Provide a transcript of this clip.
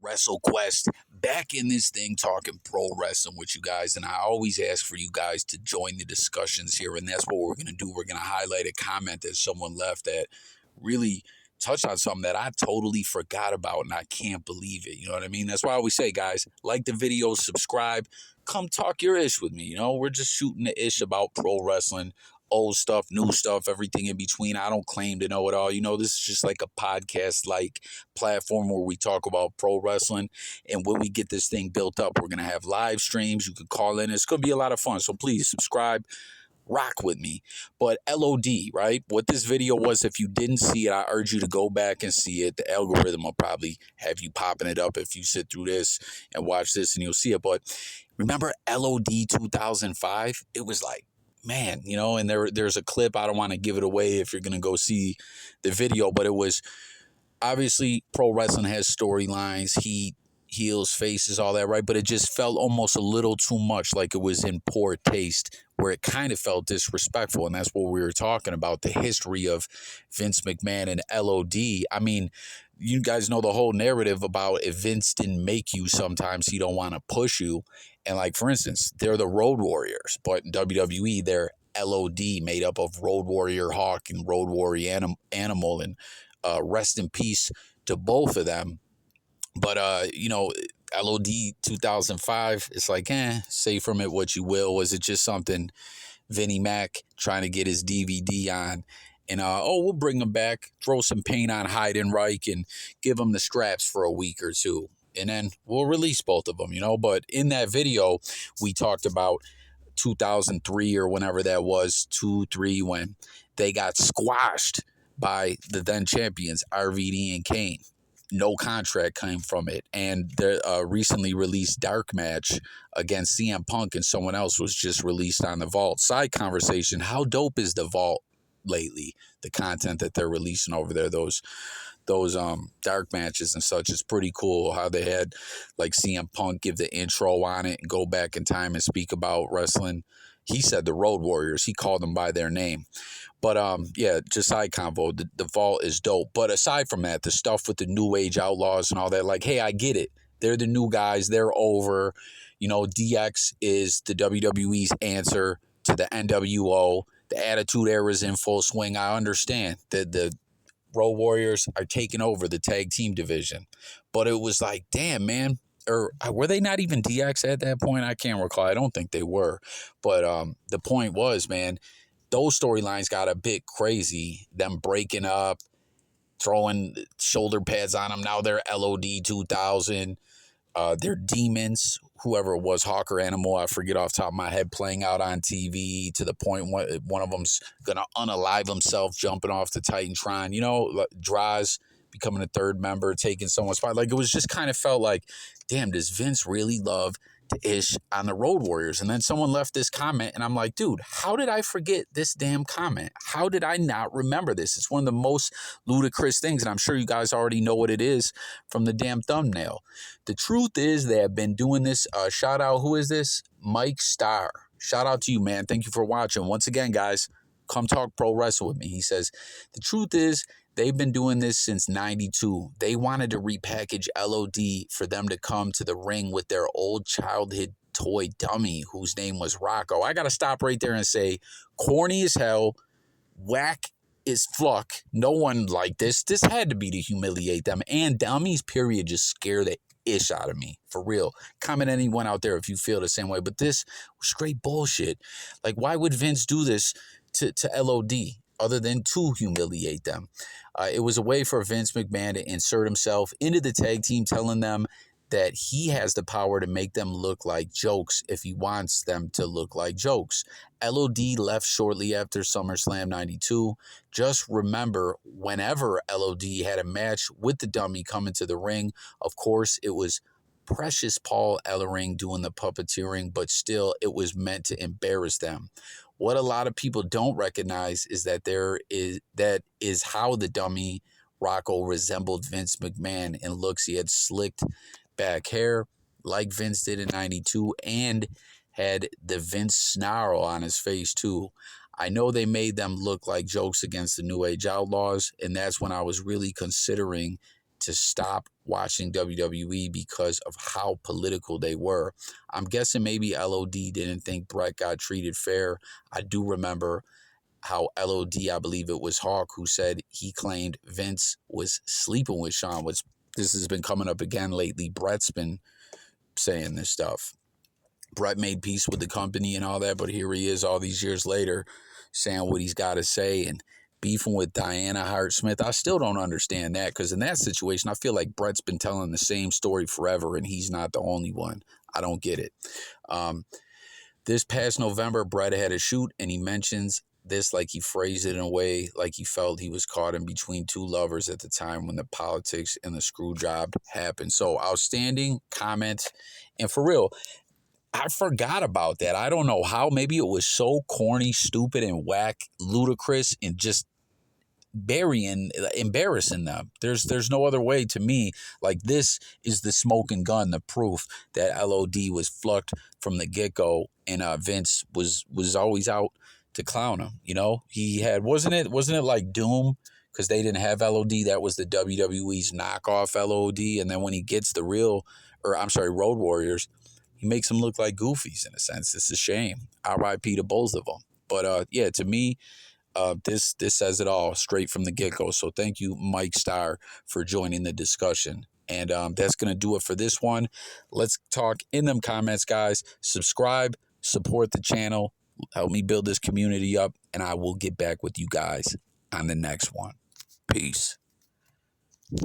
WrestleQuest, back in this thing talking pro wrestling with you guys. And I always ask for you guys to join the discussions here. And that's what we're going to do. We're going to highlight a comment that someone left that really touched on something that I totally forgot about. And I can't believe it. You know what I mean? That's why I always say, guys, like the video, subscribe, come talk your ish with me. You know, we're just shooting the ish about pro wrestling. Old stuff, new stuff, everything in between. I don't claim to know it all. You know, this is just like a podcast like platform where we talk about pro wrestling. And when we get this thing built up, we're going to have live streams. You can call in. It's going to be a lot of fun. So please subscribe, rock with me. But LOD, right? What this video was, if you didn't see it, I urge you to go back and see it. The algorithm will probably have you popping it up if you sit through this and watch this and you'll see it. But remember LOD 2005? It was like, man, you know, and there's a clip. I don't want to give it away if you're going to go see the video, but it was obviously pro wrestling has storylines, heat, heels, faces, all that, right? But it just felt almost a little too much like it was in poor taste, where it kind of felt disrespectful. And that's what we were talking about, the history of Vince McMahon and LOD. I mean, you guys know the whole narrative about if Vince didn't make you, sometimes he don't want to push you. And like, for instance, they're the Road Warriors, but in WWE, they're LOD, made up of Road Warrior Hawk and Road Warrior Animal. And rest in peace to both of them. But, you know, LOD 2005, it's like, say from it what you will. Was it just something Vinnie Mac trying to get his DVD on? And, we'll bring him back, throw some paint on Heidenreich and give him the straps for a week or two. And then we'll release both of them, you know. But in that video, we talked about 2003 or whenever that was, 2-3, when they got squashed by the then champions, RVD and Kane. No contract came from it. And the recently released dark match against CM Punk and someone else was just released on the Vault. Side conversation, how dope is the Vault lately? The content that they're releasing over there, those dark matches and such, is pretty cool. How they had like CM Punk give the intro on it and go back in time and speak about wrestling. He said the Road Warriors. He called them by their name. But yeah, just side convo. The Vault is dope. But aside from that, the stuff with the New Age Outlaws and all that, like, hey, I get it. They're the new guys. They're over. You know, DX is the WWE's answer to the NWO. The Attitude Era is in full swing. I understand that the Road Warriors are taking over the tag team division. But it was like, damn, man. Or were they not even DX at that point? I can't recall. I don't think they were. But the point was, man, those storylines got a bit crazy. Them breaking up, throwing shoulder pads on them. Now they're LOD 2000. They're demons, whoever it was, Hawk or Animal, I forget off the top of my head, playing out on TV to the point one of them's going to unalive himself, jumping off the Titantron. You know, Draws becoming a third member, taking someone's spot. Like, it was just kind of felt like, damn, does Vince really love to ish on the Road Warriors? And then someone left this comment, and I'm like, dude, how did I forget this damn comment? How did I not remember this? It's one of the most ludicrous things, and I'm sure you guys already know what it is from the damn thumbnail. The truth is they have been doing this. Shout out, who is this? Mike Starr. Shout out to you, man. Thank you for watching. Once again, guys, come talk pro wrestle with me. He says, the truth is, they've been doing this since 92. They wanted to repackage LOD for them to come to the ring with their old childhood toy dummy whose name was Rocco. I got to stop right there and say, corny as hell, whack as fuck. No one liked this. This had to be to humiliate them. And dummies, period, just scare the ish out of me, for real. Comment anyone out there if you feel the same way. But this was straight bullshit. Like, why would Vince do this to LOD? Other than to humiliate them. It was a way for Vince McMahon to insert himself into the tag team, telling them that he has the power to make them look like jokes if he wants them to look like jokes. LOD left shortly after SummerSlam 92. Just remember, whenever LOD had a match with the dummy coming to the ring, of course, it was Precious Paul Ellering doing the puppeteering, but still, it was meant to embarrass them. What a lot of people don't recognize is that that is how the dummy Rocco resembled Vince McMahon in looks. He had slicked back hair like Vince did in 92 and had the Vince snarl on his face too. I know they made them look like jokes against the New Age Outlaws, and that's when I was really considering to stop watching WWE because of how political they were. I'm guessing maybe LOD didn't think Brett got treated fair. I do remember how LOD, I believe it was Hawk, who said he claimed Vince was sleeping with Shawn, which this has been coming up again lately. Brett's been saying this stuff. Brett made peace with the company and all that, but here he is all these years later saying what he's got to say and beefing with Diana Hart-Smith. I still don't understand that, because in that situation, I feel like Brett's been telling the same story forever and he's not the only one. I don't get it. This past November, Brett had a shoot and he mentions this like he phrased it in a way like he felt he was caught in between two lovers at the time when the politics and the screw job happened. So outstanding comment. And for real, I forgot about that. I don't know how. Maybe it was so corny, stupid, and whack, ludicrous, and just embarrassing them. There's no other way to me. Like, this is the smoking gun, the proof that LOD was flucked from the get-go, and Vince was always out to clown him. You know, he had wasn't it like Doom, because they didn't have LOD. That was the WWE's knockoff LOD, and then when he gets the real, or I'm sorry, Road Warriors, he makes them look like goofies in a sense. It's a shame. RIP to both of them. But yeah, to me, this says it all straight from the get-go. So thank you, Mike Starr, for joining the discussion. And that's going to do it for this one. Let's talk in them comments, guys. Subscribe, support the channel, help me build this community up, and I will get back with you guys on the next one. Peace.